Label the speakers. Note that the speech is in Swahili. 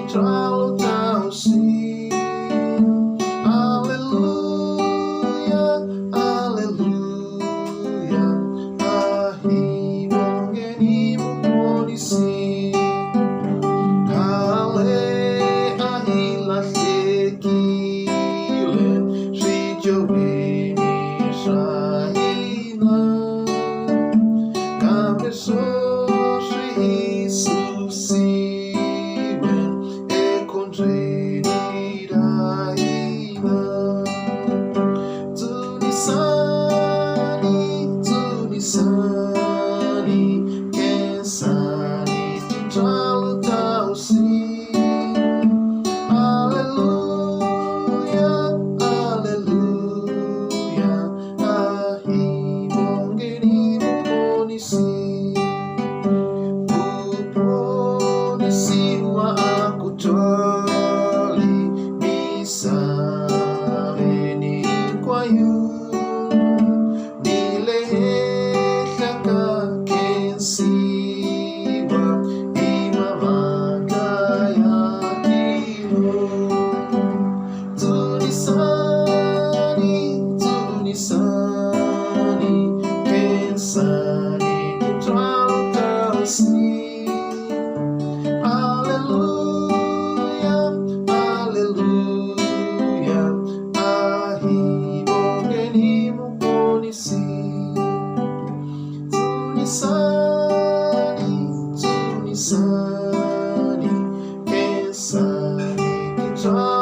Speaker 1: control thou see. Hallelujah, hallelujah. Ahi bongeni muponisi. Kale ahi lasekile. Shijobeni shahina. Kameso susiwen ekontrenidaina. Tunisani, kensani, control thou see. Hallelujah, hallelujah. Ahi bongeni muponisi. Muponisiwa akutoli misareni kwayu. Nileheka kensiwa imamagaya kilo. Tunisani, kensani, control thou see. Hallelujah, hallelujah. Ahi bongeni muponisi. Tunisani, kensani, control